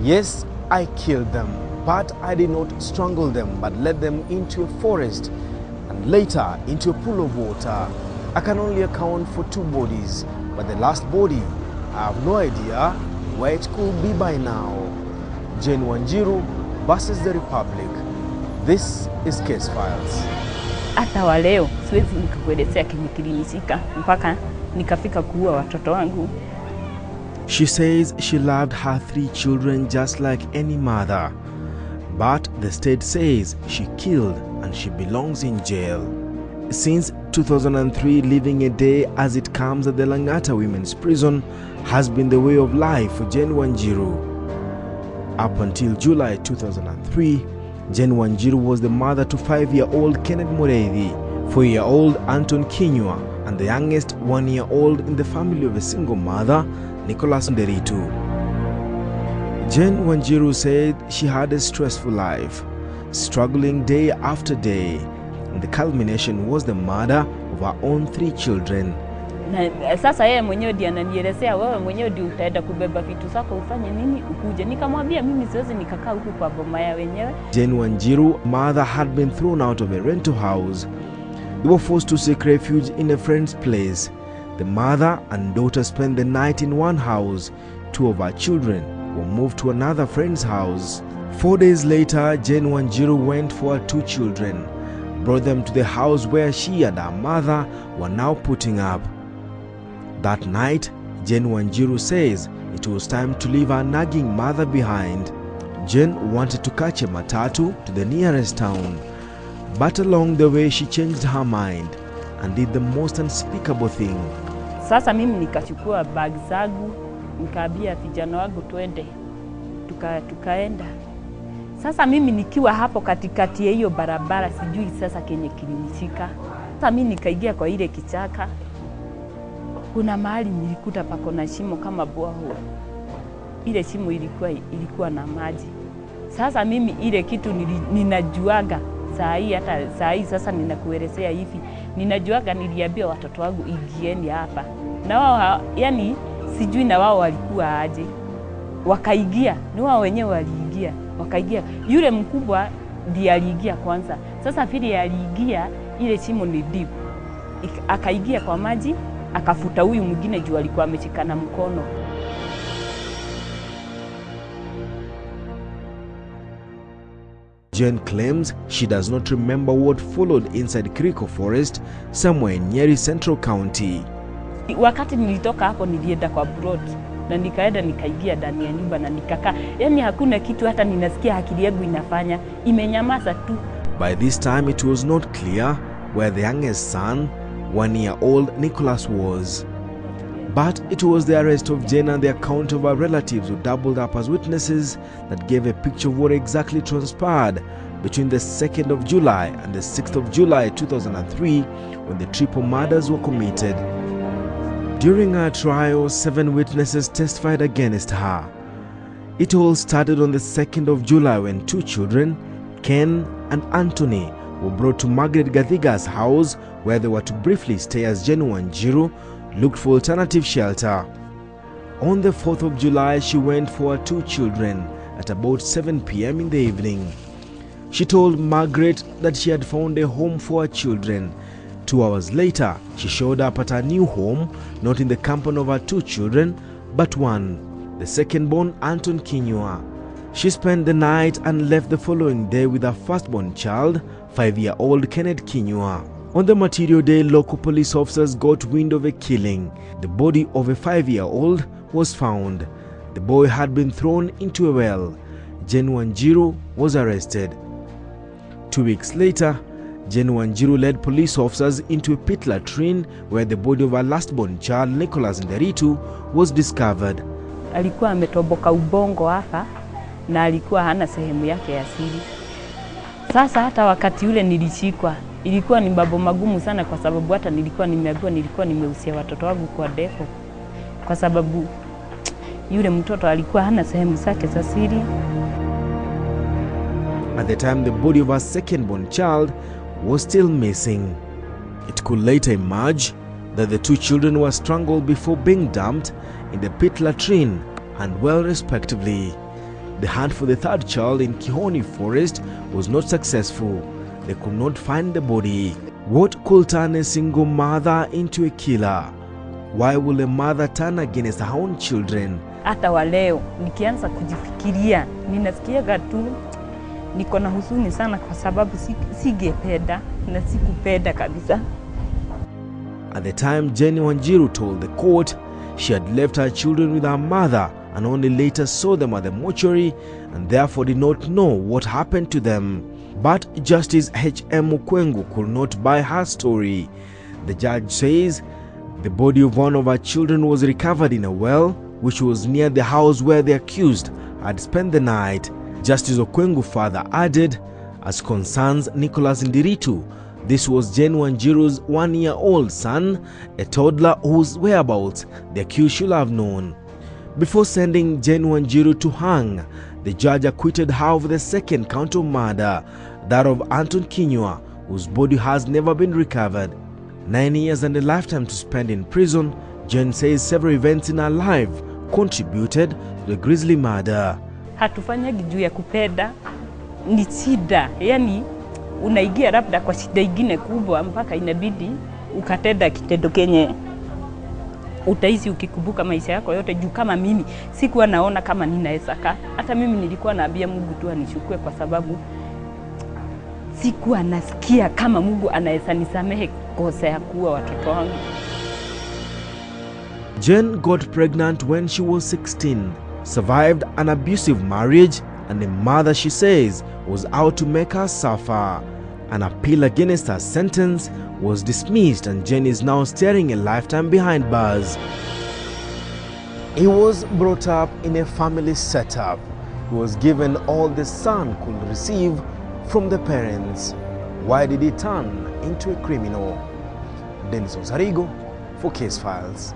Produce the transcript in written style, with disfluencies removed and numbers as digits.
Yes, I killed them, but I did not strangle them, but led them into a forest and later into a pool of water. I can only account for 2 bodies, but the last body, I have no idea where it could be by now. Jane Wanjiru versus the Republic. This is Case Files. Hata wa leo siwezi nikakuelezea kilinisika mpaka nikafika kuua watoto wangu. She says she loved her 3 children just like any mother. But the state says she killed and she belongs in jail. Since 2003, living a day as it comes at the Langata Women's Prison has been the way of life for Jane Wanjiru. Up until July 2003, Jane Wanjiru was the mother to 5-year-old Kenneth Mureithi, 4-year-old Anton Kinyua, and the youngest 1-year-old in the family of a single mother, Nicholas Nderitu. Jane Wanjiru said she had a stressful life, struggling day after day, and the culmination was the murder of her own 3 children. Na sasa yeye mwenyewe ndiye ananielezea, wewe mwenyewe ndiye utaenda kubeba vitu zako ufanye nini ukuje. Nikamwambia mimi siwezi nikakaa huku kwa boma ya wenyewe. Jane Wanjiru, mother, had been thrown out of a rental house. They were forced to seek refuge in a friend's place. The mother and daughter spent the night in one house. 2 of her children were moved to another friend's house. 4 days later, Jane Wanjiru went for her 2 children, brought them to the house where she and her mother were now putting up. That night, Jane Wanjiru says it was time to leave her nagging mother behind. Jane wanted to catch a matatu to the nearest town, but along the way she changed her mind and did the most unspeakable thing. Sasa mimi nikachukua bag zangu, nikaambia vijana wangu twende, tukaenda. Sasa mimi nikiwa hapo katikati ya hiyo barabara, sijui sasa kenye kilinishika. Sasa mimi nikaingia kwa ile kichaka. Kuna mahali nilikuta pako na shimo kama borehole. Ile shimo ilikuwa na maji. Sasa mimi ile kitu ninajuaga saa hii sasa ninakuelezea hivi. Ninajuaga niliambia watoto wangu ingieni hapa. Na wao yani sijui na wao walikuwa aje. Wakaingia, ni wao wenyewe waliingia. Wakaingia. Yule mkubwa ndiye aliingia kwanza. Sasa vile aliingia ile shimo ni deep. Akaingia kwa maji, akafuta huyu mwingine juu alikuwa ameshikana mkono. Jane claims she does not remember what followed inside Nyeri Forest, somewhere in Nyeri Central County. Wakati nilitoka hapo nilienda kwa broad na nikaenda nikaingia ndani ya nyumba na nikakaa. Yaani hakuna kitu hata ninasikia akili yangu inafanya, imenyamaza tu. By this time it was not clear where the youngest son, 1-year-old Nicholas, was. But it was the arrest of Jane and the account of her relatives who doubled up as witnesses that gave a picture of what exactly transpired between the 2nd of July and the 6th of July 2003 when the triple murders were committed. During her trial, 7 witnesses testified against her. It all started on the 2nd of July when 2 children, Ken and Anthony, were brought to Margaret Gathiga's house where they were to briefly stay as Jane Wanjiru looked for alternative shelter. On the 4th of July, she went for her 2 children at about 7 p.m. in the evening. She told Margaret that she had found a home for her children. 2 hours later, she showed up at her new home, not in the company of her 2 children, but one, the second-born Anton Kinyua. She spent the night and left the following day with her firstborn child, 5-year-old Kenneth Kinyua. On the material day, local police officers got wind of a killing. The body of a 5-year-old was found. The boy had been thrown into a well. Jane Wanjiru was arrested. 2 weeks later, Jane Wanjiru led police officers into a pit latrine where the body of her last-born child, Nicholas Nderitu, was discovered. Alikuwa ametoboka ubongo hapa na alikuwa hana sehemu yake ya siri. Sasa hata wakati ule nilishikwa, ilikuwa ni mambo magumu sana kwa sababu hata nilikuwa nimeusia watoto wangu kwa depo. Kwa sababu yule mtoto alikuwa hana sehemu zake za siri. At the time, the body of her second-born child was still missing. It could later emerge that the 2 children were strangled before being dumped in the pit latrine and well respectively. The hunt for the third child in Kihoni Forest was not successful. They could not find the body. What could turn a single mother into a killer? Why will a mother turn against her own children? Hata wa leo nikianza kujifikiria, ninasikiaga tu niko na huzuni sana kwa sababu singependa na sikupenda kabisa. At the time Jenny Wanjiru told the court she had left her children with her mother and only later saw them at the mortuary and therefore did not know what happened to them. But Justice H.M. Mukwengu could not buy her story. The judge says the body of one of her children was recovered in a well which was near the house where the accused had spent the night. Justice Okwengu further added, as concerns Nicholas Ndiritu, this was Jane Wanjiru's 1-year-old son, a toddler whose whereabouts the accused should have known. Before sending Jane Wanjiru to hang, the judge acquitted her of the second count of murder, that of Anton Kinyua, whose body has never been recovered. 9 years and a lifetime to spend in prison, Jane says several events in her life contributed to the grisly murder. Hatufanyagi juu ya kupenda, ni shida. Yani unaingia labda kwa shida ingine kubwa mpaka inabidi ukatenda kitendo kenye utaishi ukikumbuka maisha yako yote. Juu kama mimi sikuwa naona kama ninaweza kaa. Hata mimi nilikuwa naambia Mungu tu anishukue kwa sababu sikuwa nasikia kama Mungu anaweza nisamehe kosa ya kuua watoto wangu. Jane got pregnant when she was 16, survived an abusive marriage, and a mother, she says, was out to make her suffer. An appeal against her sentence was dismissed and Jane is now staring a lifetime behind bars. He was brought up in a family setup. He was given all the son could receive from the parents. Why did he turn into a criminal? Onsarigo for Case Files.